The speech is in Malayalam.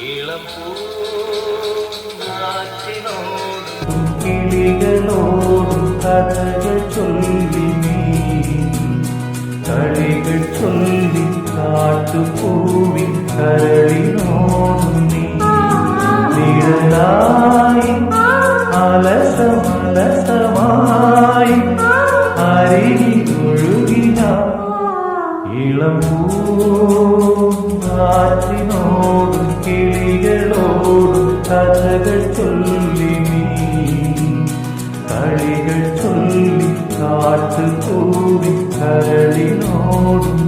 ഇളം പൂനാറ്റിനോടും കിളികളോടും കഥകൾ ചൊല്ലി നീ കളികൾ ചൊല്ലി കാട്ടുപൂവിൻ കരളിനോടും നീ നിഴലായി അലസമലസമായി അരികിലൊഴുകിന ഇളം പൂനാറ്റിനോടും കിളികളോടും കഥകൾ ചൊല്ലി നീ കളികൾ ചൊല്ലി കാട്ടുപൂവിൻ കരളിനോടും